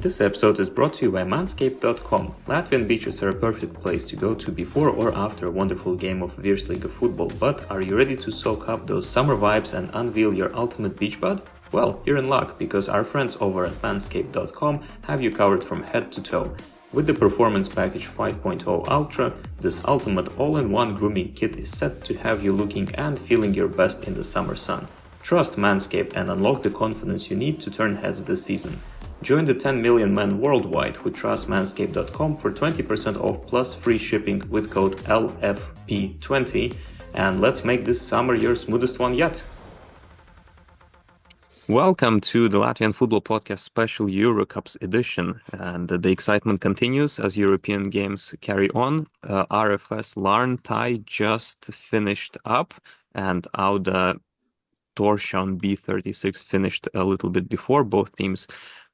This episode is brought to you by manscaped.com. Latvian beaches are a perfect place to go to before or after a wonderful game of Virslīga football, but are you ready to soak up those summer vibes and unveil your ultimate beach bud? Well, you're in luck, because our friends over at manscaped.com have you covered from head to toe. With the Performance Package 5.0 Ultra, this ultimate all-in-one grooming kit is set to have you looking and feeling your best in the summer sun. Trust Manscaped and unlock the confidence you need to turn heads this season. Join the 10 million men worldwide who trust manscaped.com for 20% off plus free shipping with code LFP20, and let's make this summer your smoothest one yet. Welcome to the Latvian Football Podcast special Eurocups edition, and the excitement continues as European games carry on. RFS Larne tie just finished up, and Auda Torshavn B36 finished a little bit before both teams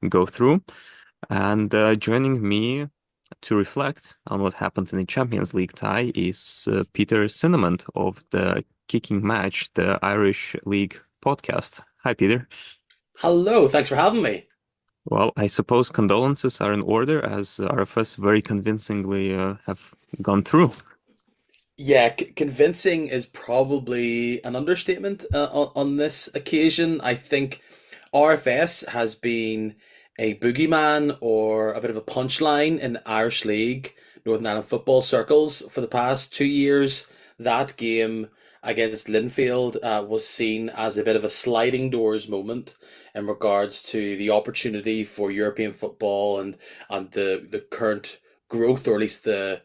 go through. And joining me to reflect on what happened in the Champions League tie is Peter Cinnamon of the Kicking Match, the Irish League podcast. Hi, Peter. Hello, thanks for having me. Well, I suppose condolences are in order, as RFS very convincingly have gone through. Yeah, convincing is probably an understatement on this occasion. I think RFS has been a boogeyman or a bit of a punchline in the Irish League, Northern Ireland football circles for the past 2 years. That game against Linfield was seen as a bit of a sliding doors moment in regards to the opportunity for European football and the current growth, or at least the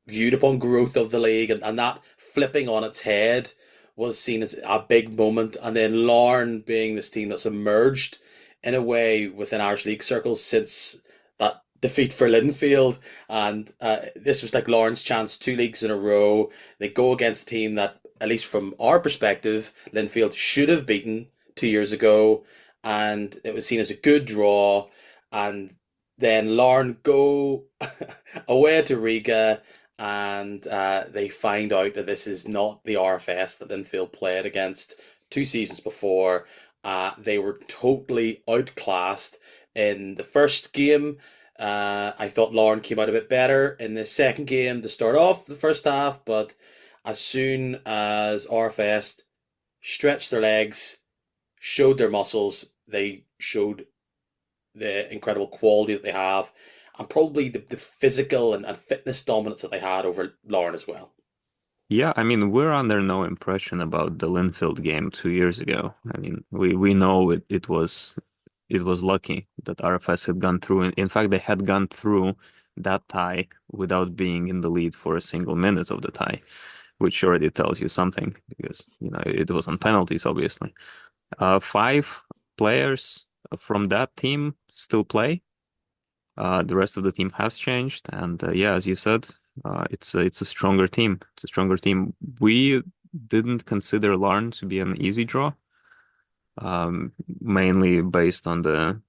viewed upon growth of the league, and that flipping on its head was seen as a big moment. And then Larne being this team that's emerged in a way within Irish League circles since that defeat for Linfield, and this was like Larne's chance 2 leagues in a row. They go against a team that, at least from our perspective, Linfield should have beaten 2 years ago, and it was seen as a good draw. And then Larne go away to Riga, and they find out that this is not the RFS that Linfield played against 2 seasons before. They were totally outclassed in the first game. I thought Larne came out a bit better in the second game to start off the first half, but as soon as RFS stretched their legs, showed their muscles, they showed the incredible quality that they have, and probably the physical and fitness dominance that they had over Larne as well. Yeah, I mean, we're under no impression about the Linfield game 2 years ago. I mean, we know it was lucky that RFS had gone through. In fact, they had gone through that tie without being in the lead for a single minute of the tie, which already tells you something, because it was on penalties, obviously. 5 players from that team still play. The rest of the team has changed, and yeah, as you said, it's a stronger team. It's a stronger team. We didn't consider Larne to be an easy draw, mainly based on the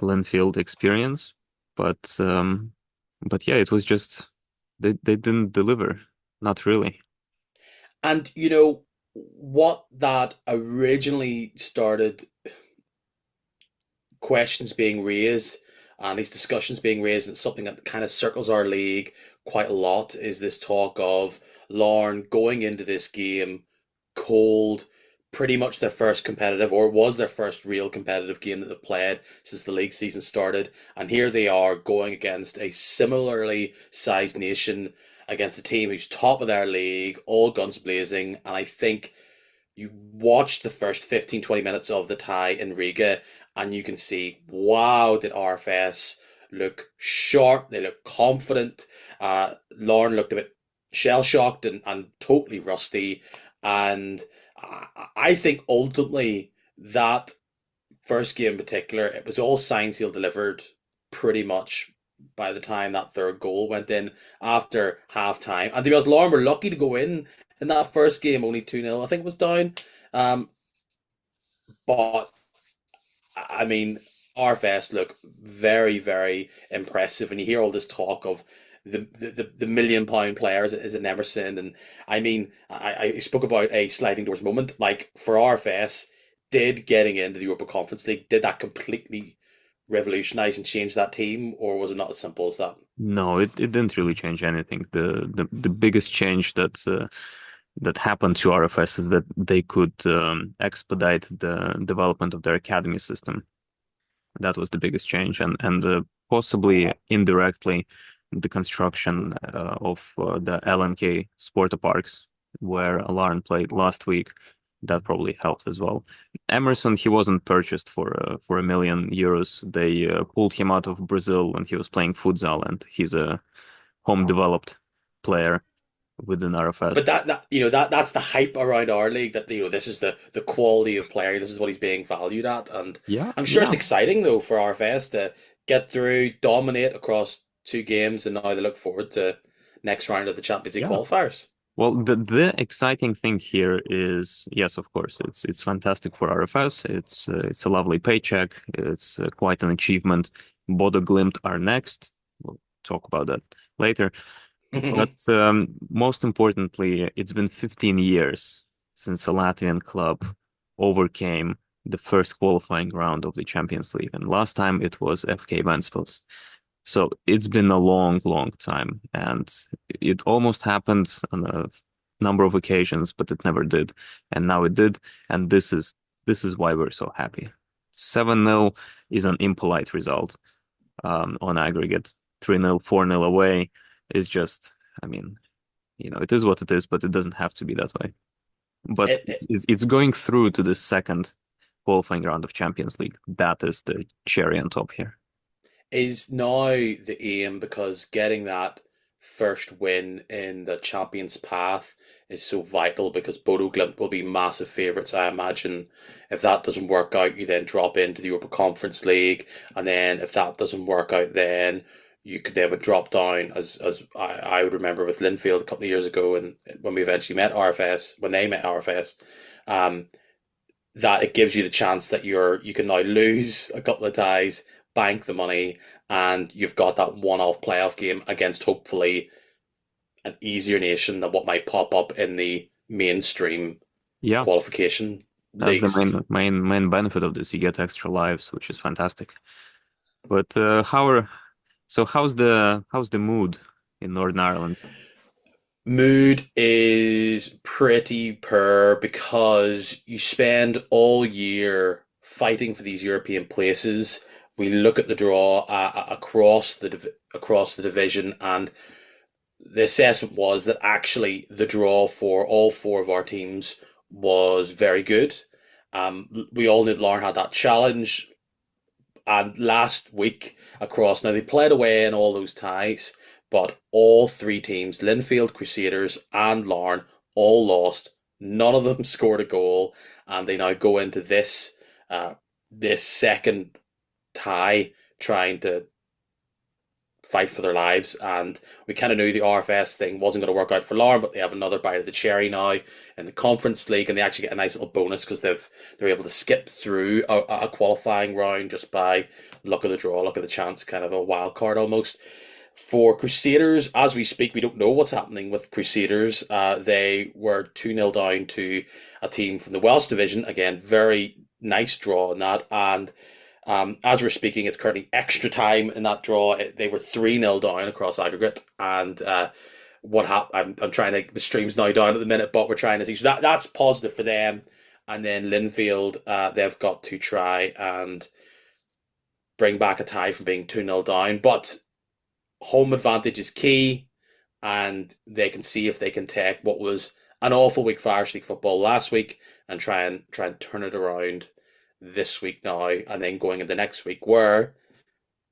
Linfield experience, but yeah, it was just they didn't deliver, not really. And what that originally started questions being raised and these discussions being raised, and something that kind of circles our league quite a lot, is this talk of Larne going into this game cold, pretty much their first competitive, or was their first real competitive game that they've played since the league season started, and here they are going against a similarly sized nation, against a team who's top of their league, all guns blazing. And I think you watch the first 15-20 minutes of the tie in Riga, and you can see, wow, did RFS look sharp, they look confident. Larne looked a bit shell-shocked and totally rusty. And I think ultimately that first game in particular, it was all signed, sealed, delivered pretty much by the time that third goal went in after half-time. And to be honest, Larne were lucky to go in that first game, only 2-0, I think it was down. But I mean, RFS look very, very impressive, and you hear all this talk of the £1 million players. Is it Emerson? And I mean, I spoke about a sliding doors moment. Like, for RFS, did getting into the Europa Conference League, did that completely revolutionise and change that team, or was it not as simple as that? No, it didn't really change anything. The biggest change that happened to RFS is that they could expedite the development of their academy system. That was the biggest change, and possibly indirectly the construction of the LNK Sporta Parks, where Larne played last week. That probably helped as well. Emerson, he wasn't purchased for €1 million. They pulled him out of Brazil when he was playing futsal, and he's a home developed player within RFS. But that's the hype around our league, that this is the quality of player, this is what he's being valued at, and Yeah, I'm sure yeah, it's exciting though for RFS to get through, dominate across 2 games, and now they look forward to next round of the Champions League yeah. qualifiers. Well, the exciting thing here is, yes, of course, it's fantastic for RFS. It's a lovely paycheck. It's quite an achievement. Bodo Glimt are next. We'll talk about that later. But most importantly, it's been 15 years since a Latvian club overcame the first qualifying round of the Champions League, and last time it was FK Ventspils. So it's been a long, long time, and it almost happened on a number of occasions, but it never did. And now it did, and this is why we're so happy. 7-0 is an impolite result on aggregate. 3-0, 4-0 away is just, I mean, it is what it is, but it doesn't have to be that way. But it's going through to the second qualifying round of Champions League. That is the cherry on top here. Is now the aim, because getting that first win in the Champions path is so vital, because Bodo Glimt will be massive favourites, I imagine. If that doesn't work out, you then drop into the Europa Conference League, and then if that doesn't work out, then you could then would drop down, as I would remember with Linfield a couple of years ago, and when we eventually met RFS, when they met RFS, that it gives you the chance that you can now lose a couple of ties, bank the money, and you've got that one-off playoff game against hopefully an easier nation than what might pop up in the mainstream qualification That's leagues. the main benefit of this. You get extra lives, which is fantastic. But how's the mood in Northern Ireland? Mood is pretty poor, because you spend all year fighting for these European places. We look at the draw across the division, and the assessment was that actually the draw for all 4 of our teams was very good. We all knew Larne had that challenge, and last week across, now they played away in all those ties, but all 3 teams, Linfield, Crusaders, and Larne, all lost. None of them scored a goal, and they now go into this second tie trying to fight for their lives. And we kind of knew the RFS thing wasn't going to work out for Larne, but they have another bite of the cherry now in the Conference League, and they actually get a nice little bonus because they're able to skip through a qualifying round just by luck of the draw, luck of the chance, kind of a wild card almost. For Crusaders, as we speak, we don't know what's happening with Crusaders. They were 2-0 down to a team from the Welsh division. Again, very nice draw in that. And as we're speaking, it's currently extra time in that draw. They were 3-0 down across aggregate. And what happened? I'm trying to. The stream's now down at the minute, but we're trying to see. So that's positive for them. And then Linfield, they've got to try and bring back a tie from being 2-0 down. But home advantage is key, and they can see if they can take what was an awful week for Irish League football last week and try and turn it around this week now, and then going into next week where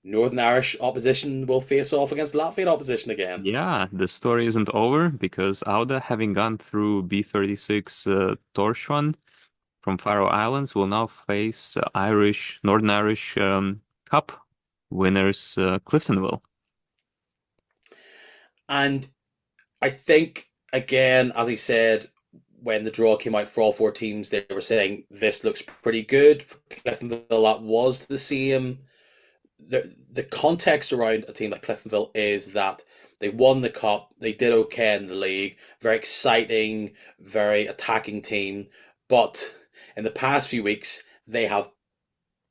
Northern Irish opposition will face off against Latvian opposition again. Yeah, the story isn't over, because Auda, having gone through B36 Torshavn from Faroe Islands, will now face Northern Irish Cup winners Cliftonville. And I think, again, as I said, when the draw came out for all 4 teams, they were saying this looks pretty good. For Cliftonville, that was the same. The context around a team like Cliftonville is that they won the cup, they did okay in the league, very exciting, very attacking team, but in the past few weeks, they have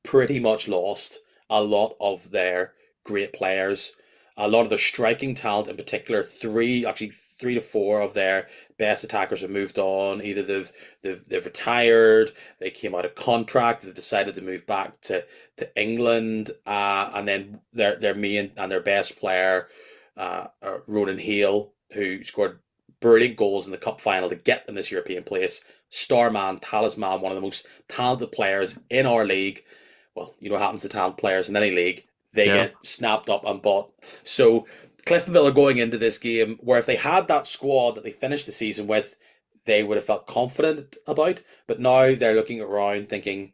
pretty much lost a lot of their great players. A lot of their striking talent, in particular, three to four of their best attackers have moved on. Either they've retired, they came out of contract, they decided to move back to England, and then their main and their best player, Ronan Hale, who scored brilliant goals in the cup final to get them this European place. Star man, talisman, one of the most talented players in our league. Well, you know what happens to talent players in any league. They Yeah. get snapped up and bought. So Cliftonville are going into this game where if they had that squad that they finished the season with, they would have felt confident about. But now they're looking around thinking,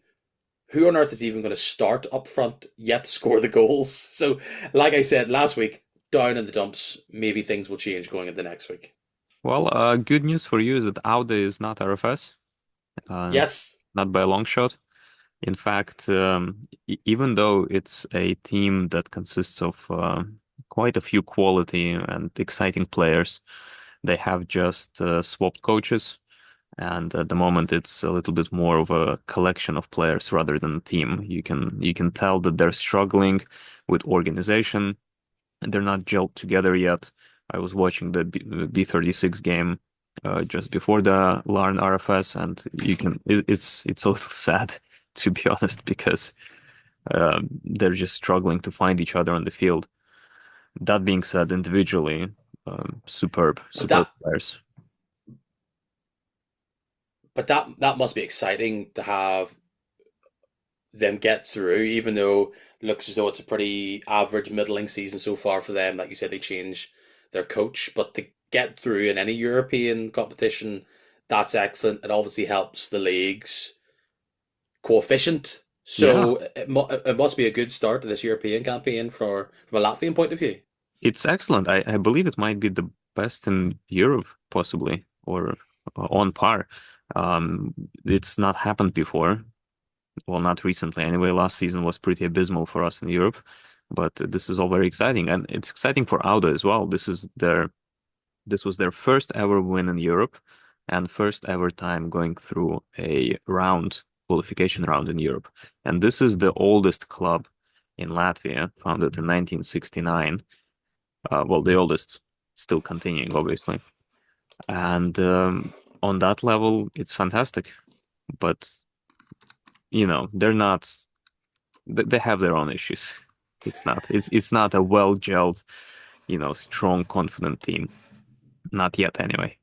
who on earth is even going to start up front yet score the goals? So, like I said last week, down in the dumps, maybe things will change going into next week. Well, good news for you is that Auda is not RFS, uh, Yes. not by a long shot. In fact, even though it's a team that consists of quite a few quality and exciting players, they have just swapped coaches, and at the moment it's a little bit more of a collection of players rather than a team. You can tell that they're struggling with organization, and they're not gelled together yet. I was watching the B36 game just before the Larne RFS, and it's a little sad to be honest because they're just struggling to find each other on the field. That being said, individually, But superb that players. that must be exciting to have them get through, even though it looks as though it's a pretty average, middling season so far for them. Like you said, they change their coach, but to get through in any European competition, that's excellent. It obviously helps the league's coefficient. Yeah, So it must be a good start to this European campaign from a Latvian point of view. it's excellent. I believe it might be the best in Europe, possibly, or on par. It's not happened before. Well, not recently anyway. Last season was pretty abysmal for us in Europe, but this is all very exciting, and it's exciting for Auda as well. This was their first ever win in Europe, and first ever time going through a qualification round in Europe. And this is the oldest club in Latvia, founded in 1969. Well, the oldest, still continuing, obviously. And on that level, it's fantastic. But they're not. They have their own issues. It's not a well-gelled, strong, confident team. Not yet, anyway.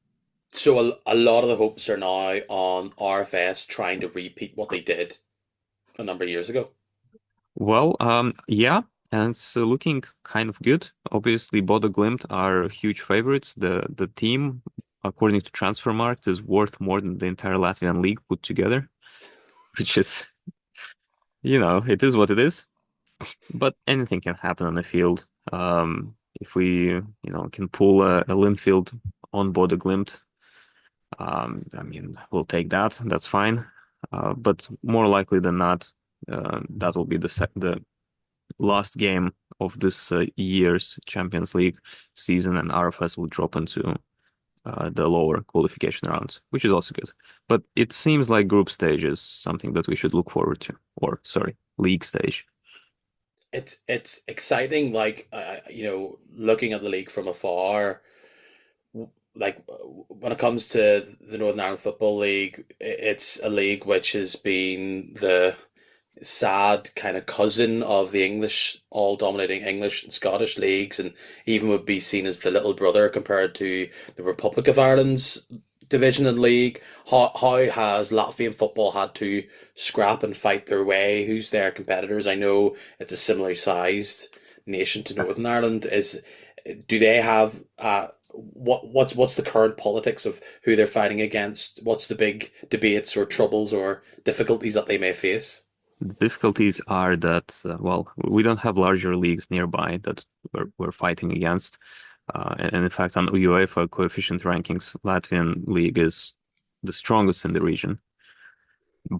So a lot of the hopes are now on RFS trying to repeat what they did a number of years ago. Well, yeah, and it's looking kind of good. Obviously, Bodo Glimt are huge favorites. The team, according to Transfermarkt, is worth more than the entire Latvian league put together, which is, it is what it is. But anything can happen on the field. If we, can pull a Linfield on Bodo Glimt, I mean, we'll take that. That's fine. But more likely than not, that will be the last game of this year's Champions League season, and RFS will drop into the lower qualification rounds, which is also good. But it seems like group stage is something that we should look forward to, or sorry, league stage. It's exciting, like looking at the league from afar. Like when it comes to the Northern Ireland Football League, it's a league which has been the sad kind of cousin of the English, all dominating English and Scottish leagues, and even would be seen as the little brother compared to the Republic of Ireland's division and league. How has Latvian football had to scrap and fight their way? Who's their competitors? I know it's a similarly sized nation to Northern Ireland. Do they have what's the current politics of who they're fighting against? What's the big debates or troubles or difficulties that they may face? The difficulties are that, well, we don't have larger leagues nearby that we're fighting against. And in fact, on UEFA coefficient rankings, Latvian league is the strongest in the region.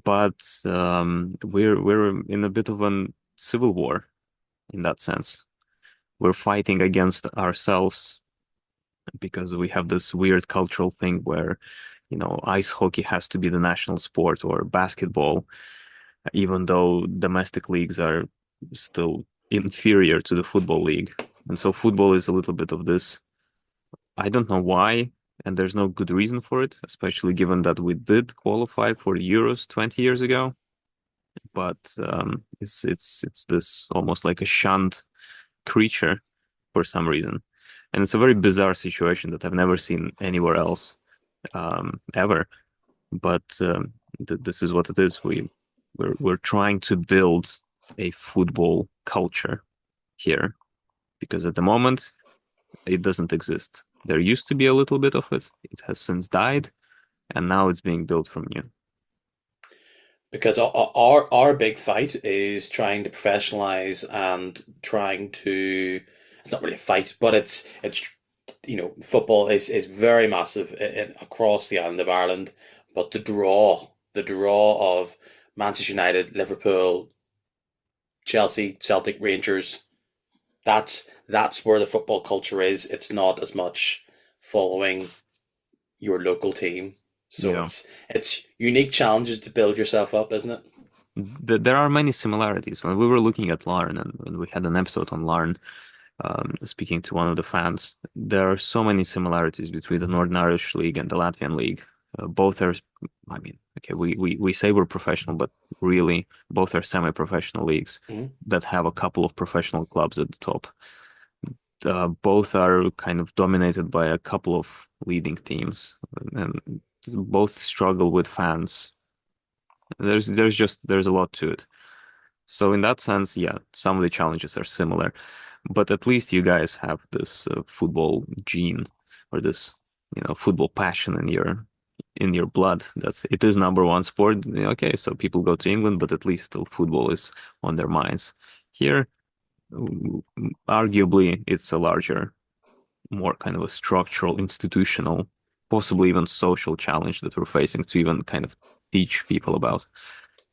But we're in a bit of a civil war in that sense. We're fighting against ourselves because we have this weird cultural thing where ice hockey has to be the national sport or basketball, even though domestic leagues are still inferior to the football league. And so football is a little bit of this. I don't know why, and there's no good reason for it, especially given that we did qualify for the Euros 20 years ago. But it's this almost like a shunned creature for some reason. And it's a very bizarre situation that I've never seen anywhere else, ever. But this is what it is. We're trying to build a football culture here because at the moment it doesn't exist. There used to be a little bit of it. It has since died, and now it's being built from new. Because our big fight is trying to professionalize and trying to, it's not really a fight, but it's football is very massive across the island of Ireland, but the draw of Manchester United, Liverpool, Chelsea, Celtic, Rangers, that's where the football culture is. It's not as much following your local team. So Yeah. it's unique challenges to build yourself up, isn't it? There are many similarities. When we were looking at Larne and when we had an episode on Larne, speaking to one of the fans, there are so many similarities between the Northern Irish League and the Latvian League. Both are, I mean, okay, we say we're professional, but really both are semi-professional leagues Mhm. that have a couple of professional clubs at the top. Both are kind of dominated by a couple of leading teams, and both struggle with fans. There's a lot to it. So in that sense, yeah, some of the challenges are similar, but at least you guys have this football gene or this, football passion in your blood. It is number one sport. Okay, so people go to England, but at least still football is on their minds. Here, arguably, it's a larger, more kind of a structural, institutional, possibly even social challenge that we're facing to even kind of teach people about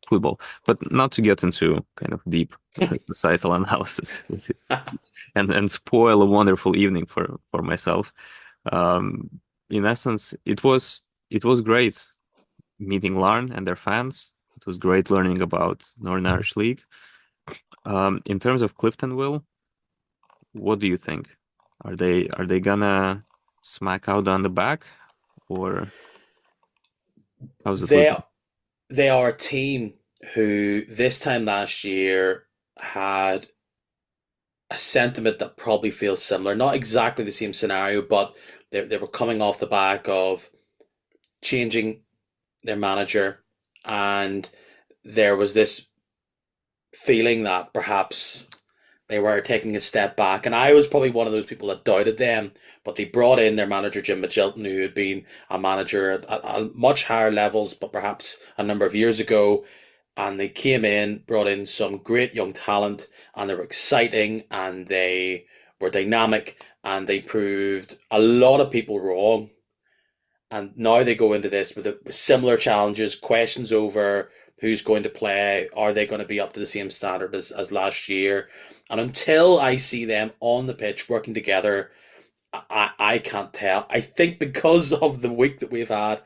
football. But not to get into kind of deep societal analysis and spoil a wonderful evening for myself. Um, in essence, it was great meeting Larne and their fans. It was great learning about Northern Irish League. In terms of Cliftonville, what do you think? Are they gonna smack out on the back, or how's it They looking? they are a team who this time last year had a sentiment that probably feels similar. Not exactly the same scenario, but they were coming off the back of changing their manager, and there was this feeling that perhaps they were taking a step back. And I was probably one of those people that doubted them, but they brought in their manager, Jim Magilton, who had been a manager at much higher levels, but perhaps a number of years ago. And they came in, brought in some great young talent, and they were exciting and they were dynamic and they proved a lot of people wrong. And now they go into this with similar challenges, questions over who's going to play, are they going to be up to the same standard as last year? And until I see them on the pitch working together, I can't tell. I think because of the week that we've had,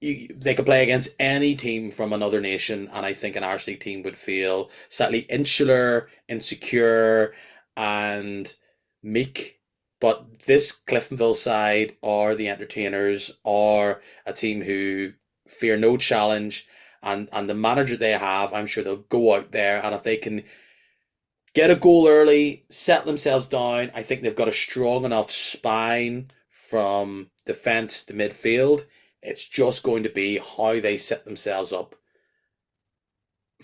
they could play against any team from another nation, and I think an Irish League team would feel slightly insular, insecure, and meek. But this Cliftonville side are the entertainers, are a team who fear no challenge, and the manager they have, I'm sure they'll go out there, and if they can get a goal early, set themselves down, I think they've got a strong enough spine from defence to midfield. It's just going to be how they set themselves up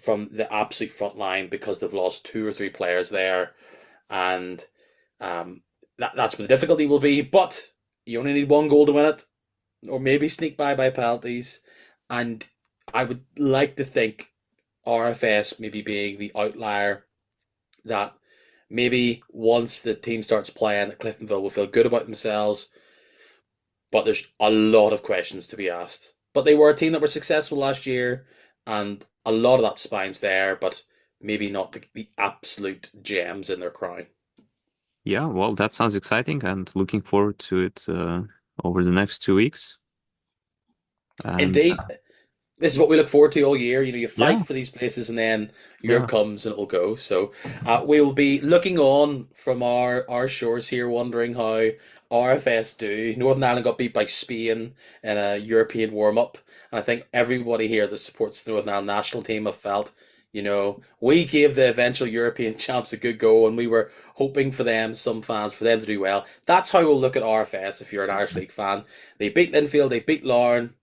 from the absolute front line because they've lost two or three players there, and that's where the difficulty will be. But you only need one goal to win it, or maybe sneak by penalties. And I would like to think RFS maybe being the outlier, that maybe once the team starts playing, that Cliftonville will feel good about themselves. But there's a lot of questions to be asked. But they were a team that were successful last year, and a lot of that spine's there, but maybe not the absolute gems in their crown. Yeah, well, that sounds exciting and looking forward to it over the next 2 weeks. And Indeed, this is what we look forward to all year. You yeah, fight for these places, and then Europe yeah. comes and it'll go. So we'll be looking on from our shores here, wondering how RFS do. Northern Ireland got beat by Spain in a European warm up, and I think everybody here that supports the Northern Ireland national team have felt. We gave the eventual European champs a good go, and we were hoping for them, some fans, for them to do well. That's how we'll look at RFS if you're an Irish League fan. They beat Linfield, they beat Larne,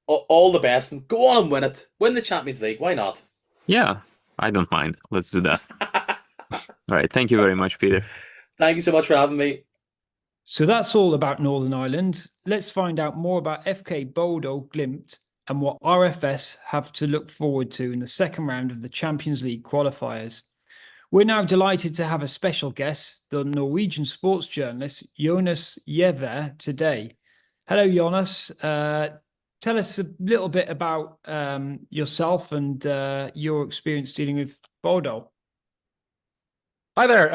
all the best, and go on and win it. Win the Champions League. Why not? Yeah, I don't mind. Let's do that. All right. Thank you very much, Peter. Thank you so much for having me. So that's all about Northern Ireland. Let's find out more about FK Bodo Glimt and what RFS have to look forward to in the second round of the Champions League qualifiers. We're now delighted to have a special guest, the Norwegian sports journalist Jonas Giæver, today. Hello, Jonas. Tell us a little bit about yourself and your experience dealing with Bodo. Hi there.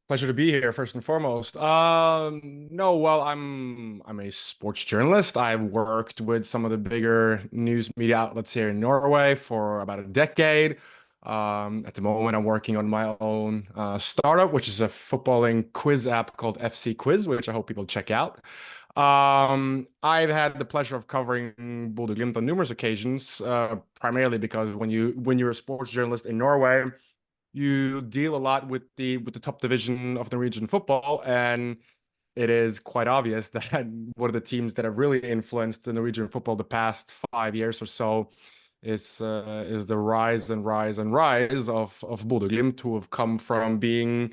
Pleasure to be here, first and foremost. No, well, I'm a sports journalist. I've worked with some of the bigger news media outlets here in Norway for about a decade. At the moment, I'm working on my own startup, which is a footballing quiz app called FC Quiz, which I hope people check out. I've had the pleasure of covering Bodø Glimt on numerous occasions, primarily because when you're a sports journalist in Norway, you deal a lot with the top division of Norwegian football, and it is quite obvious that one of the teams that have really influenced the Norwegian football the past 5 years or so is the rise and rise and rise of Bodø Glimt, who have come from being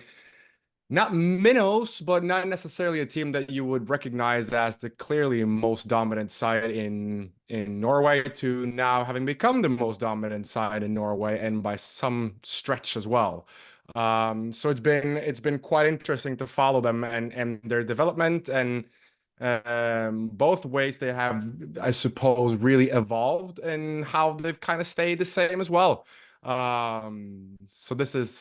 not minnows, but not necessarily a team that you would recognize as the clearly most dominant side in Norway, to now having become the most dominant side in Norway, and by some stretch as well. So it's been quite interesting to follow them and their development, and both ways they have, I suppose, really evolved, and how they've kind of stayed the same as well. So this is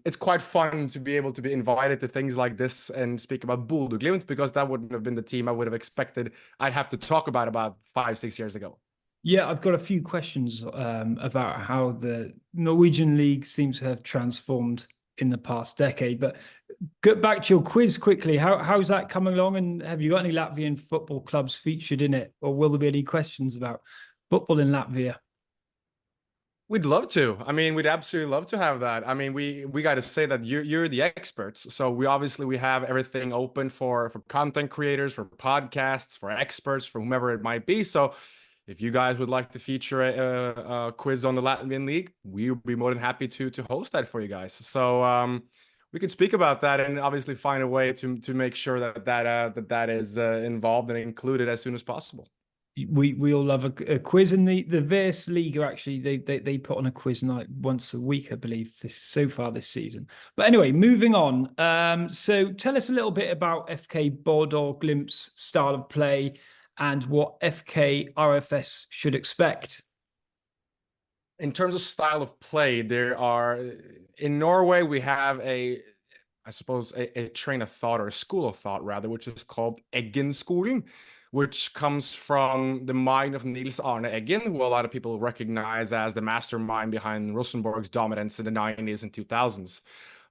it's quite fun to be able to be invited to things like this and speak about Bodø Glimt, because that wouldn't have been the team I would have expected I'd have to talk about 5-6 years ago. Yeah, I've got a few questions about how the Norwegian league seems to have transformed in the past decade. But get back to your quiz quickly. How's that coming along? And have you got any Latvian football clubs featured in it? Or will there be any questions about football in Latvia? We'd love to. I mean, we'd absolutely love to have that. I mean, we got to say that you're the experts. So we have everything open for content creators, for podcasts, for experts, for whomever it might be. So if you guys would like to feature a quiz on the Latvian league, we would be more than happy to host that for you guys. So we could speak about that, and obviously find a way to make sure that is involved and included as soon as possible. We all love a quiz, and the VS League are actually they put on a quiz night once a week, I believe, so far this season. But anyway, moving on. So tell us a little bit about FK Bodo Glimt's style of play and what FK RFS should expect. In terms of style of play, in Norway we have I suppose a train of thought, or a school of thought rather, which is called Eggen-skolen, which comes from the mind of Nils Arne Eggen, who a lot of people recognize as the mastermind behind Rosenborg's dominance in the 90s and 2000s.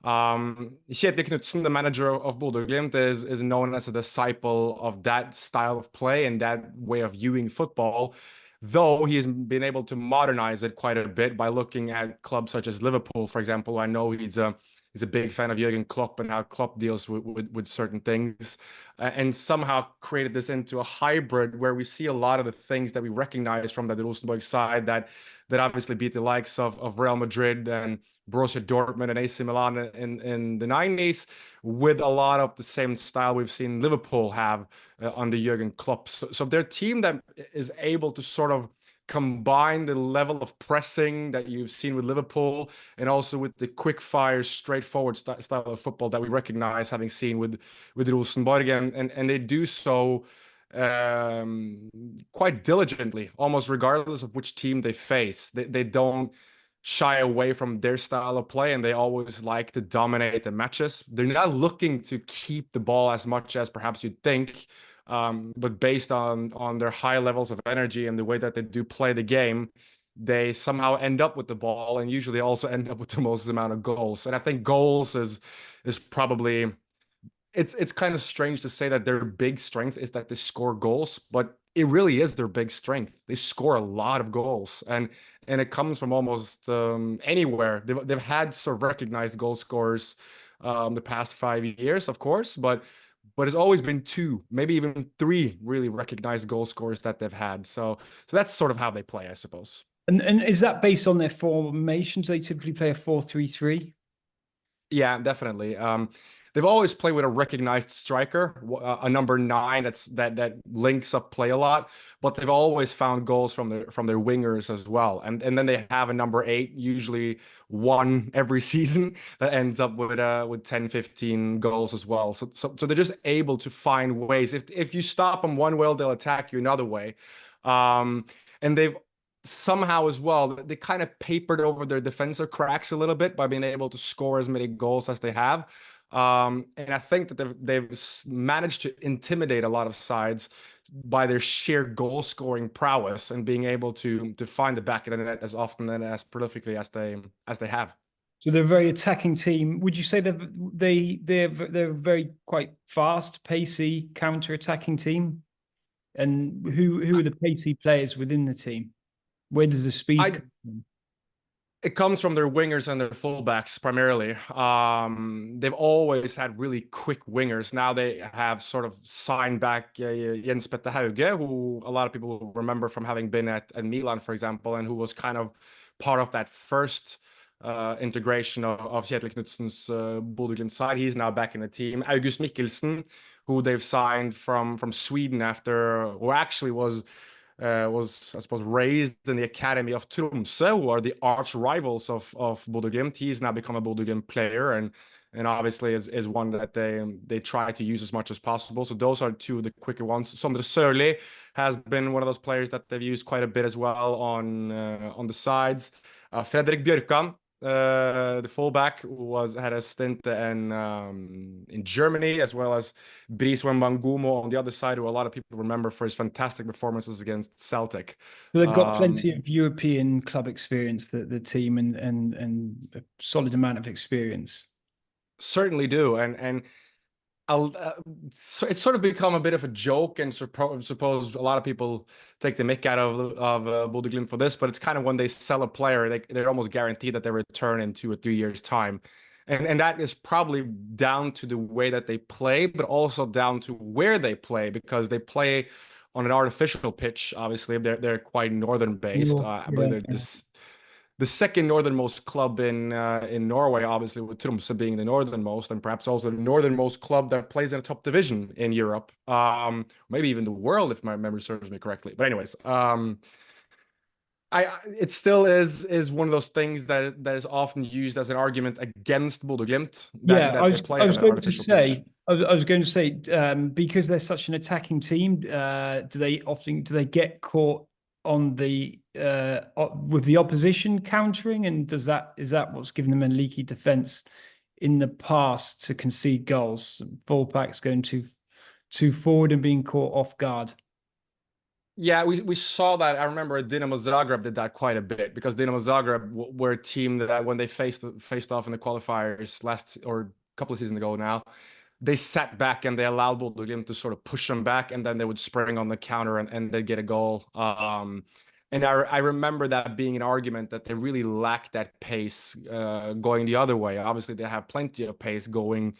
Kjetil Knutsen, the manager of Bodø Glimt, is known as a disciple of that style of play and that way of viewing football, though he has been able to modernize it quite a bit by looking at clubs such as Liverpool, for example. I know he's a big fan of Jürgen Klopp and how Klopp deals with certain things, and somehow created this into a hybrid where we see a lot of the things that we recognize from the Rosenborg side that obviously beat the likes of Real Madrid and Borussia Dortmund and AC Milan in the 90s, with a lot of the same style we've seen Liverpool have under Jürgen Klopp. So they're a team that is able to sort of combine the level of pressing that you've seen with Liverpool, and also with the quick fire, straightforward style of football that we recognize having seen with Rosenborg, and they do so quite diligently, almost regardless of which team they face. They don't shy away from their style of play, and they always like to dominate the matches. They're not looking to keep the ball as much as perhaps you'd think But based on their high levels of energy and the way that they do play the game, they somehow end up with the ball and usually also end up with the most amount of goals. And I think goals is probably, it's kind of strange to say that their big strength is that they score goals, but it really is their big strength. They score a lot of goals, and it comes from almost anywhere. They've had sort of recognized goal scorers the past 5 years, of course, but it's always been two, maybe even three really recognized goal scorers that they've had. So that's sort of how they play, I suppose. And is that based on their formations? They typically play a 4-3-3. Yeah, definitely. They've always played with a recognized striker, a number 9 that links up play a lot, but they've always found goals from their wingers as well. And then they have a number 8, usually one every season, that ends up with 10, 15 goals as well. So they're just able to find ways. If you stop them one way, they'll attack you another way. And they've somehow as well, they kind of papered over their defensive cracks a little bit by being able to score as many goals as they have. And I think that they've managed to intimidate a lot of sides by their sheer goal scoring prowess and being able to find the back of the net as often and as prolifically as they have. So they're a very attacking team. Would you say they're a very quite fast, pacey, counter-attacking team? And who are the pacey players within the team? Where does the speed come from? It comes from their wingers and their fullbacks primarily. They've always had really quick wingers. Now they have sort of signed back Jens Petter Hauge, who a lot of people will remember from having been at Milan, for example, and who was kind of part of that first integration of Kjetil Knutsen's Bodø Glimt side. He's now back in the team. August Mikkelsen, who they've signed from Sweden after, or actually was I suppose raised in the academy of Tromsø, who are the arch rivals of Bodø Glimt. He's now become a Bodø Glimt player, and obviously is one that they try to use as much as possible. So those are two of the quicker ones. Sondre Sørli has been one of those players that they've used quite a bit as well on the sides. Fredrik Bjørkan, the fullback, who had a stint in Germany, as well as Brice Wembangumo on the other side, who a lot of people remember for his fantastic performances against Celtic. So they've got plenty of European club experience, the team, and a solid amount of experience. Certainly do, and it's sort of become a bit of a joke, and suppose a lot of people take the mick out of Bodø Glimt for this, but it's kind of when they sell a player, they're almost guaranteed that they return in 2 or 3 years' time. And that is probably down to the way that they play, but also down to where they play, because they play on an artificial pitch. Obviously, they're quite northern based. I believe they're the second northernmost club in Norway, obviously, with Tromsø being the northernmost, and perhaps also the northernmost club that plays in a top division in Europe, maybe even the world, if my memory serves me correctly. But anyways, it still is one of those things that is often used as an argument against Bodø Glimt. I was going to say, because they're such an attacking team, do they get caught on the with the opposition countering, and is that what's given them a leaky defense in the past to concede goals? Fullbacks going too forward and being caught off guard. Yeah, we saw that. I remember Dinamo Zagreb did that quite a bit, because Dinamo Zagreb were a team that when they faced off in the qualifiers a couple of seasons ago now, they sat back and they allowed Bodø Glimt to sort of push them back, and then they would spring on the counter and they'd get a goal. And I remember that being an argument that they really lack that pace going the other way. Obviously, they have plenty of pace going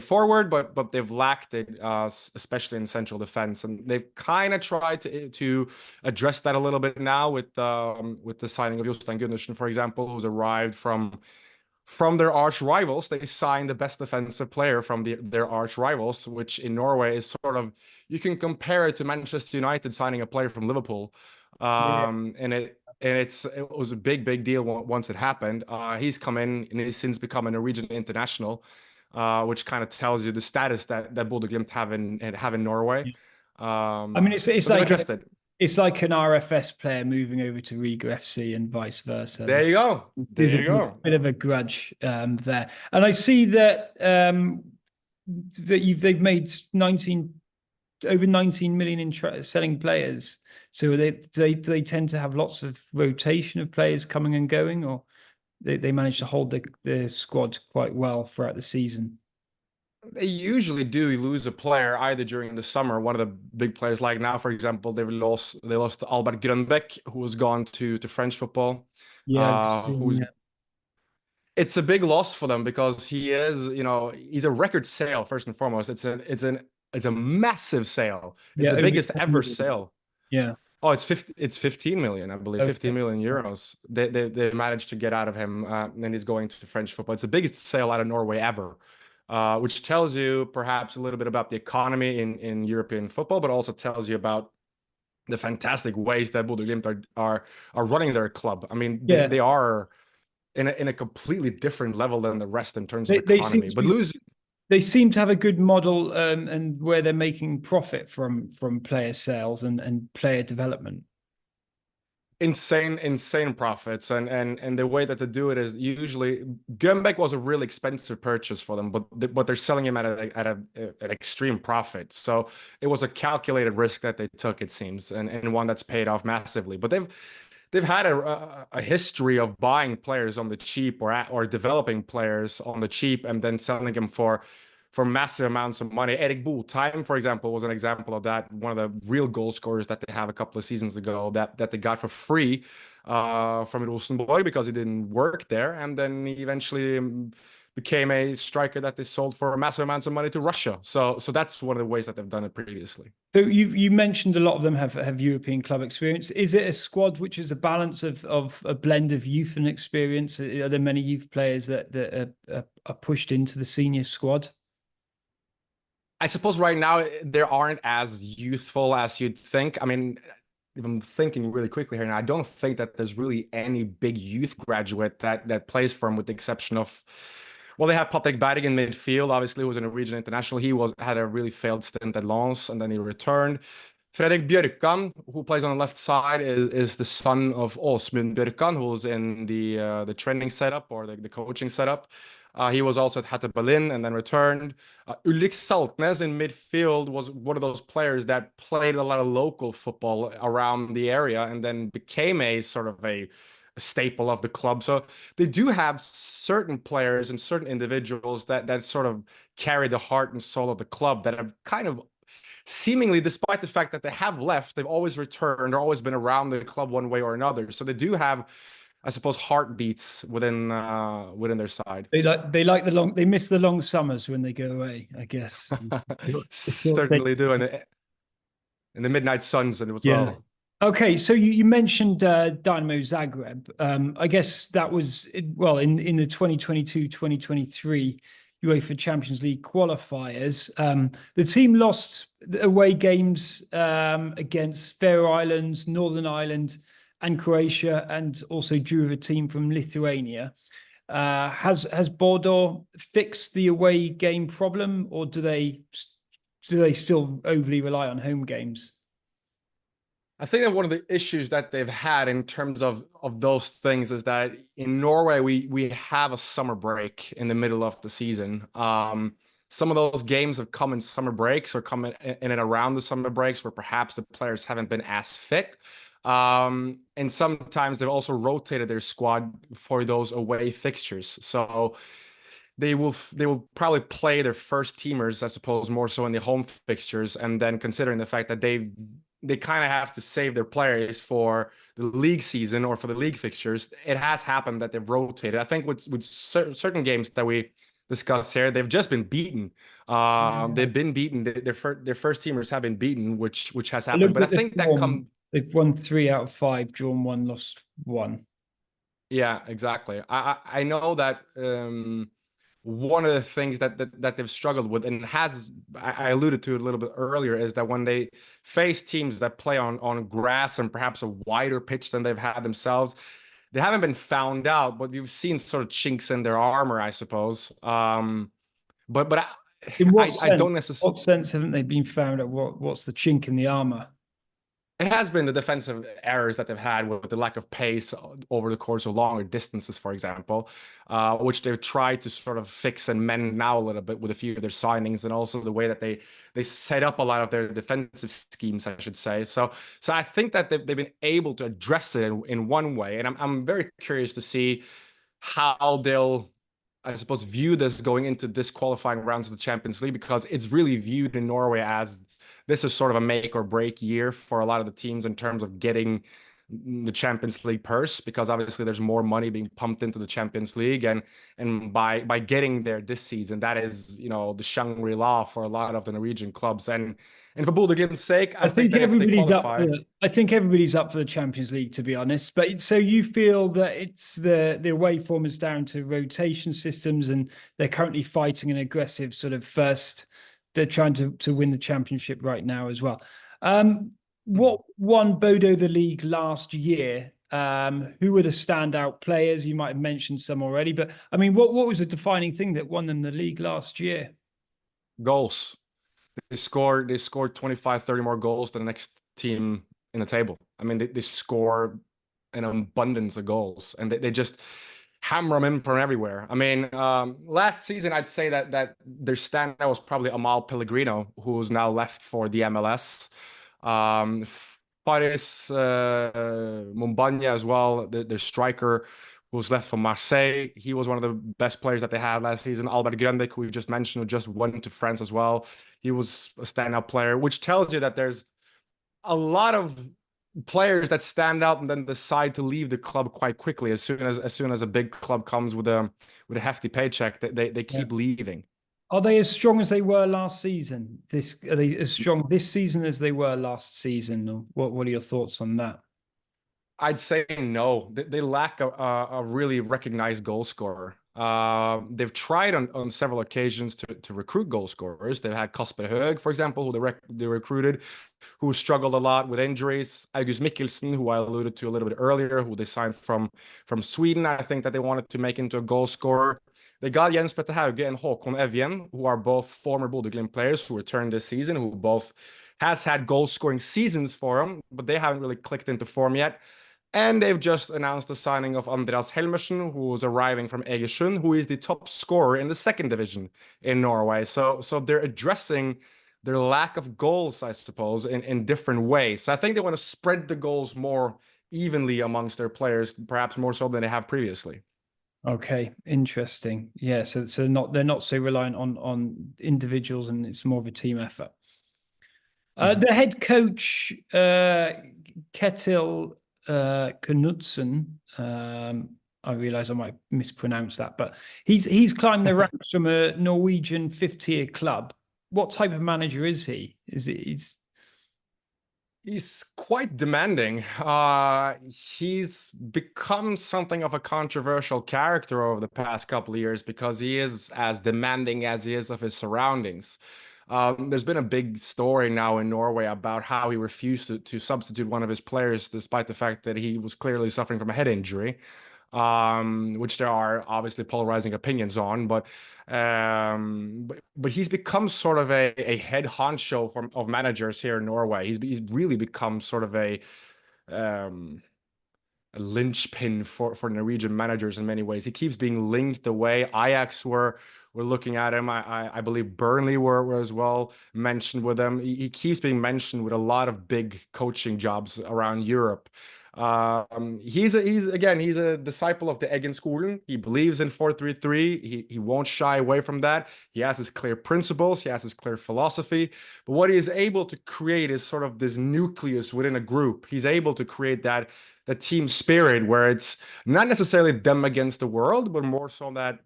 forward, but they've lacked it, especially in central defense. And they've kind of tried to address that a little bit now with the signing of Jostein Gundersen, for example, who's arrived from their arch rivals. They signed the best defensive player from their arch rivals, which in Norway is sort of, you can compare it to Manchester United signing a player from Liverpool. And it was a big deal once it happened. He's come in and he's since become a Norwegian international, which kind of tells you the status that Bodø Glimt have in Norway. I mean, it's like an RFS player moving over to Riga FC and vice versa. There you go. There's a bit of a grudge there, and I see that they've made 19 over 19 million in selling players. So do they tend to have lots of rotation of players coming and going, or they manage to hold the squad quite well throughout the season? They usually do lose a player either during the summer. One of the big players, like now, for example, they lost Albert Grønbæk, who was gone to French football. Yeah, It's a big loss for them because he is, he's a record sale first and foremost. It's a massive sale. It's yeah, the over biggest 10 ever million. sale. Yeah. Oh, it's 15 million, I believe. Okay. 15 million euros. They managed to get out of him, and he's going to French football. It's the biggest sale out of Norway ever, which tells you perhaps a little bit about the economy in European football, but also tells you about the fantastic ways that Bodø Glimt are running their club. I mean, Yeah. they are in a completely different level than the rest in terms of They economy. But they seem to have a good model, and where they're making profit from player sales and player development. insane profits, and the way that they do it is usually Grønbæk was a really expensive purchase for them, but they're selling him at an extreme profit. So it was a calculated risk that they took, it seems, and one that's paid off massively. But they've had a history of buying players on the cheap or developing players on the cheap and then selling them for massive amounts of money. Erik Botheim, for example, was an example of that. One of the real goal scorers that they have a couple of seasons ago that they got for free from Rosenborg because he didn't work there, and then he eventually became a striker that they sold for massive amounts of money to Russia. So that's one of the ways that they've done it previously. So you mentioned a lot of them have European club experience. Is it a squad which is a balance of a blend of youth and experience? Are there many youth players that are pushed into the senior squad? I suppose right now they aren't as youthful as you'd think. I mean, if I'm thinking really quickly here now, I don't think that there's really any big youth graduate that plays for him, with the exception of, well, they have Patrick Berg in midfield, obviously, who was a Norwegian international. He had a really failed stint at Lens, and then he returned. Fredrik Bjørkan, who plays on the left side, is the son of Åsmund Bjørkan, who's in the training setup or the coaching setup. He was also at Hertha Berlin and then returned. Ulrik Saltnes in midfield was one of those players that played a lot of local football around the area and then became a sort of a staple of the club. So they do have certain players and certain individuals that sort of carry the heart and soul of the club, that have kind of seemingly, despite the fact that they have left, they've always returned or always been around the club one way or another. So they do have, I suppose, heartbeats within their side. They miss the long summers when they go away, I guess. Certainly do, and in the midnight suns and as well. Okay, so you mentioned Dynamo Zagreb. I guess that was in the 2022-2023 UEFA Champions League qualifiers. The team lost away games against Faroe Islands, Northern Ireland, and Croatia, and also drew a team from Lithuania. Has Bodo fixed the away game problem, or do they still overly rely on home games? I think that one of the issues that they've had in terms of those things is that in Norway we have a summer break in the middle of the season. Some of those games have come in summer breaks or come in and around the summer breaks where perhaps the players haven't been as fit. And sometimes they've also rotated their squad for those away fixtures. So they will probably play their first teamers, I suppose, more so in the home fixtures, and then considering the fact that they kind of have to save their players for the league season or for the league fixtures. It has happened that they've rotated. I think with certain games that we discuss here, they've just been beaten. They've been beaten. Their first teamers have been beaten, which has happened. But I think that they've won 3 out of 5, drawn 1, lost 1. Yeah, exactly. I know that one of the things that they've struggled with, and I alluded to it a little bit earlier, is that when they face teams that play on grass and perhaps a wider pitch than they've had themselves, they haven't been found out, but you've seen sort of chinks in their armor, I suppose. But in what I don't necessarily. What sense haven't they been found out? What's the chink in the armor? It has been the defensive errors that they've had with the lack of pace over the course of longer distances, for example, which they've tried to sort of fix and mend now a little bit with a few of their signings, and also the way that they set up a lot of their defensive schemes, I should say. So I think that they've been able to address it in one way, and I'm very curious to see how they'll, I suppose, view this going into this qualifying rounds of the Champions League, because it's really viewed in Norway as this is sort of a make or break year for a lot of the teams in terms of getting the Champions League purse, because obviously there's more money being pumped into the Champions League, and by getting there this season, that is, you know, the Shangri-La for a lot of the Norwegian clubs, and for Bodø Glimt's sake, I think that everybody's up for I think everybody's up for the Champions League, to be honest. But so you feel that it's the away form is down to rotation systems, and they're currently fighting an aggressive sort of first. They're trying to win the championship right now as well. What won Bodo the league last year? Who were the standout players? You might have mentioned some already, but I mean, what was the defining thing that won them the league last year? Goals. They scored 25, 30 more goals than the next team in the table. I mean, they score an abundance of goals, and they just hammer them in from everywhere. I mean, last season, I'd say that their standout was probably Amal Pellegrino, who's now left for the MLS. Faroese Mumbanya as well, their striker, who's left for Marseille. He was one of the best players that they had last season. Albert Grønbæk, who we just mentioned, who just went to France as well. He was a standout player, which tells you that there's a lot of players that stand out and then decide to leave the club quite quickly as soon as a big club comes with a hefty paycheck. They keep leaving. Are they as strong as they were last season? Are they as strong this season as they were last season? Or what are your thoughts on that? I'd say no. They lack a really recognized goal scorer. They've tried on several occasions to recruit goal scorers. They've had Kasper Høeg, for example, who they recruited, who struggled a lot with injuries. August Mikkelsen, who I alluded to a little bit earlier, who they signed from Sweden. I think that they wanted to make into a goal scorer. They got Jens Petter Hauge and Håkon Evjen, who are both former Bodø Glimt players who returned this season, who both has had goal scoring seasons for them, but they haven't really clicked into form yet. And they've just announced the signing of Andreas Helmersen, who is arriving from Egersund, who is the top scorer in the second division in Norway. So they're addressing their lack of goals, I suppose, in different ways. So I think they want to spread the goals more evenly amongst their players, perhaps more so than they have previously. Okay, interesting. Yeah, so they're not so reliant on individuals, and it's more of a team effort. The head coach, Ketil Knutsen, I realize I might mispronounce that, but he's climbed the ranks from a Norwegian fifth-tier club. What type of manager is he? He's quite demanding. He's become something of a controversial character over the past couple of years because he is as demanding as he is of his surroundings. There's been a big story now in Norway about how he refused to substitute one of his players despite the fact that he was clearly suffering from a head injury, which there are obviously polarizing opinions on. But he's become sort of a head honcho of managers here in Norway. He's really become sort of a linchpin for Norwegian managers in many ways. He keeps being linked away. Ajax were looking at him. I believe Burnley were as well mentioned with him. He keeps being mentioned with a lot of big coaching jobs around Europe. He's a disciple of the Eggen-skolen. He believes in 4-3-3. He won't shy away from that. He has his clear principles. He has his clear philosophy. But what he is able to create is sort of this nucleus within a group. He's able to create that team spirit where it's not necessarily them against the world, but more so that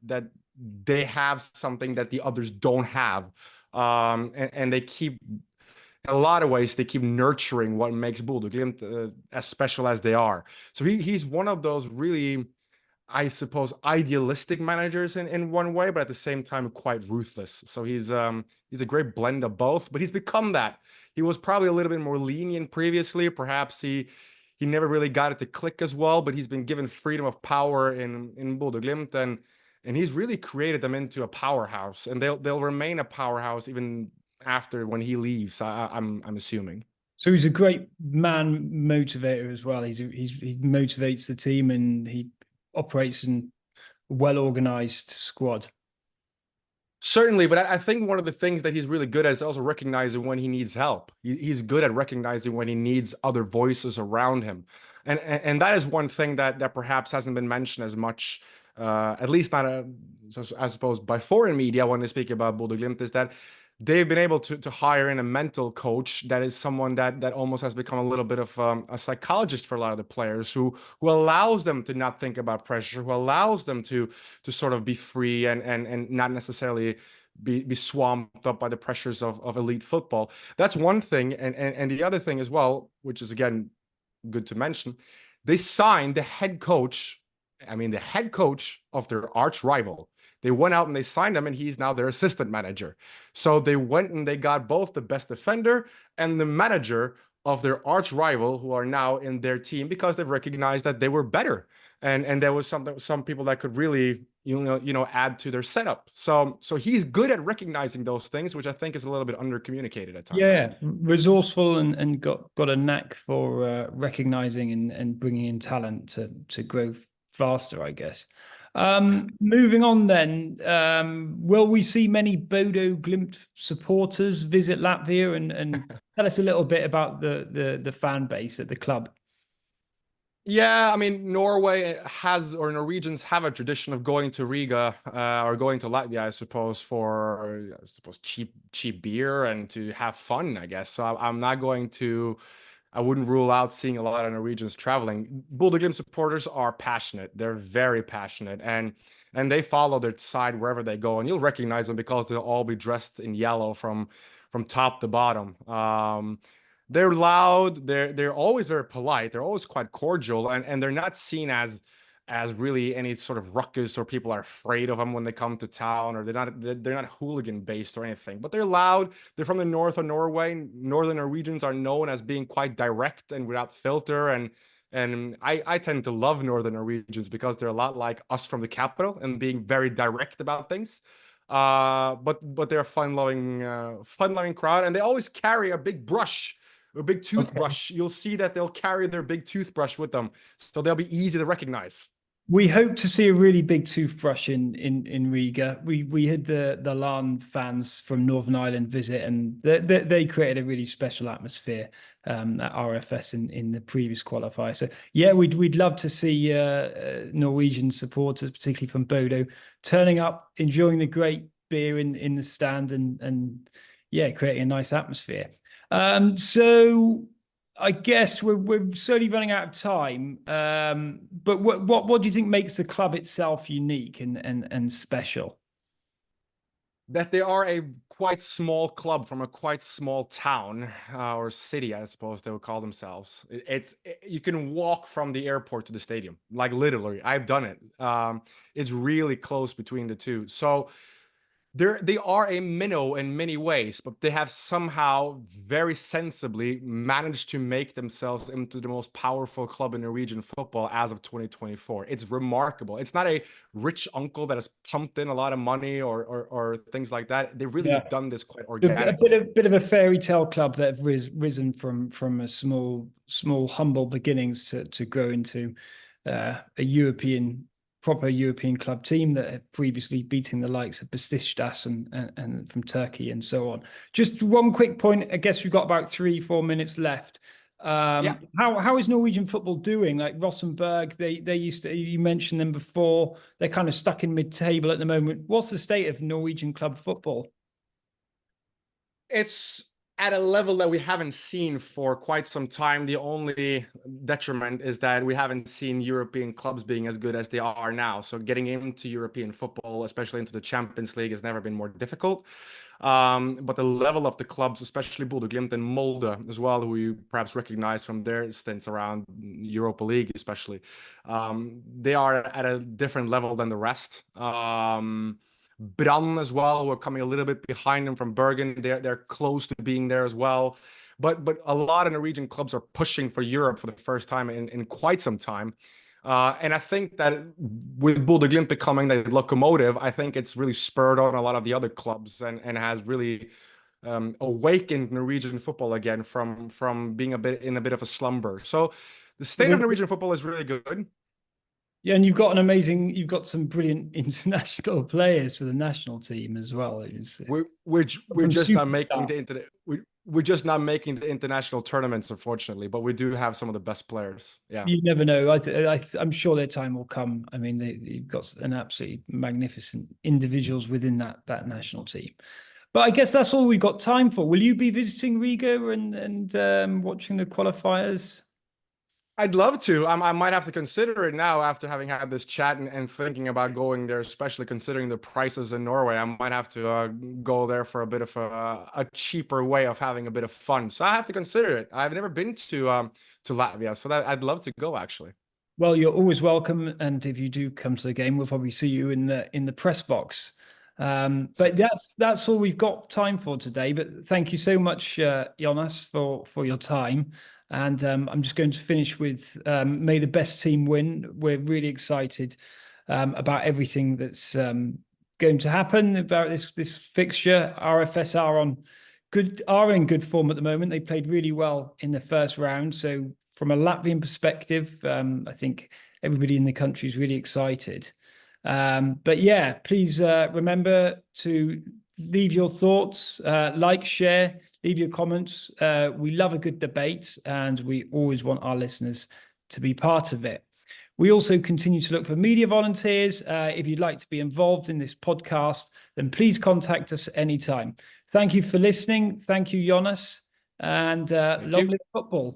they have something that the others don't have. And they keep, in a lot of ways, they keep nurturing what makes Bodø Glimt as special as they are. So he's one of those really, I suppose, idealistic managers in one way, but at the same time quite ruthless. So he's a great blend of both, but he's become that. He was probably a little bit more lenient previously. Perhaps he never really got it to click as well, but he's been given freedom of power in Bodø Glimt, and he's really created them into a powerhouse, and they'll remain a powerhouse even after when he leaves. I'm assuming. So he's a great man motivator as well. He motivates the team and he operates in a well-organized squad. Certainly, but I think one of the things that he's really good at is also recognizing when he needs help. He's good at recognizing when he needs other voices around him, and that is one thing that perhaps hasn't been mentioned as much, at least not I suppose by foreign media when they speak about Bodø Glimt, is that they've been able to hire in a mental coach that is someone that almost has become a little bit of a psychologist for a lot of the players who allows them to not think about pressure, who allows them to sort of be free and not necessarily be swamped up by the pressures of elite football. That's one thing, and the other thing as well, which is again good to mention, they signed the head coach. I mean, the head coach of their arch rival. They went out and they signed him, and he's now their assistant manager. So they went and they got both the best defender and the manager of their arch rival, who are now in their team because they've recognized that they were better, and there was some people that could really add to their setup. So he's good at recognizing those things, which I think is a little bit under communicated at times. Yeah, resourceful and got a knack for recognizing and bringing in talent to grow faster, I guess. Moving on then, will we see many Bodo Glimt supporters visit Latvia and tell us a little bit about the fan base at the club? Yeah, I mean, Norway has, or Norwegians have a tradition of going to Riga or going to Latvia, I suppose, for cheap beer and to have fun, I guess. So I'm not going to. I wouldn't rule out seeing a lot of Norwegians traveling. Bodø Glimt supporters are passionate. They're very passionate, and they follow their side wherever they go. And you'll recognize them because they'll all be dressed in yellow from top to bottom. They're loud. They're always very polite. They're always quite cordial, and they're not seen as really any sort of ruckus or people are afraid of them when they come to town, or they're not hooligan based or anything, but they're loud. They're from the north of Norway. Northern Norwegians are known as being quite direct and without filter, and I tend to love Northern Norwegians because they're a lot like us from the capital and being very direct about things. But they're a fun-loving crowd, and they always carry a big brush, a big toothbrush. Okay. You'll see that they'll carry their big toothbrush with them, so they'll be easy to recognize. We hope to see a really big toothbrush in Riga. We had the Larne fans from Northern Ireland visit, and they created a really special atmosphere at RFS in the previous qualifier. So yeah, we'd love to see Norwegian supporters, particularly from Bodo, turning up, enjoying the great beer in the stand, and yeah, creating a nice atmosphere. So I guess we're slowly running out of time. But what do you think makes the club itself unique and special? That they are a quite small club from a quite small town or city, I suppose they would call themselves. You can walk from the airport to the stadium, like literally. I've done it. It's really close between the two. So they are a minnow in many ways, but they have somehow very sensibly managed to make themselves into the most powerful club in Norwegian football as of 2024. It's remarkable. It's not a rich uncle that has pumped in a lot of money or things like that. They've really done this quite organically. A bit of a fairy tale club that have risen from a small humble beginnings to grow into a proper European club team that have previously beaten the likes of Besiktas and from Turkey and so on. Just one quick point. I guess we've got about 3-4 minutes left. How is Norwegian football doing? Like Rosenborg, they used to, you mentioned them before. They're kind of stuck in mid-table at the moment. What's the state of Norwegian club football? It's at a level that we haven't seen for quite some time. The only detriment is that we haven't seen European clubs being as good as they are now. So getting into European football, especially into the Champions League, has never been more difficult. But the level of the clubs, especially Bodø Glimt and Molde as well, who you perhaps recognize from their stints around Europa League especially, they are at a different level than the rest. Brann as well, who are coming a little bit behind them from Bergen. They're close to being there as well. But a lot of Norwegian clubs are pushing for Europe for the first time in quite some time. And I think that with Bodø Glimt becoming the locomotive, I think it's really spurred on a lot of the other clubs and has really awakened Norwegian football again from being a bit of a slumber. So the state of Norwegian football is really good. Yeah, and you've got some brilliant international players for the national team as well. We're just not making we're just not making the international tournaments, unfortunately, but we do have some of the best players. Yeah, you never know. I'm sure their time will come. I mean, you've got an absolutely magnificent individuals within that national team. But I guess that's all we've got time for. Will you be visiting Riga and watching the qualifiers? I'd love to. I might have to consider it now after having had this chat and thinking about going there, especially considering the prices in Norway. I might have to go there for a bit of a cheaper way of having a bit of fun. So I have to consider it. I've never been to Latvia, so I'd love to go actually. Well, you're always welcome, and if you do come to the game, we'll probably see you in the press box. But that's all we've got time for today. But thank you so much, Jonas, for your time. And I'm just going to finish with may the best team win. We're really excited about everything that's going to happen about this fixture. RFS are in good form at the moment. They played really well in the first round. So from a Latvian perspective, I think everybody in the country is really excited. But yeah, please remember to leave your thoughts, like, share, leave your comments. We love a good debate, and we always want our listeners to be part of it. We also continue to look for media volunteers. If you'd like to be involved in this podcast, then please contact us anytime. Thank you for listening. Thank you, Jonas, and long live football.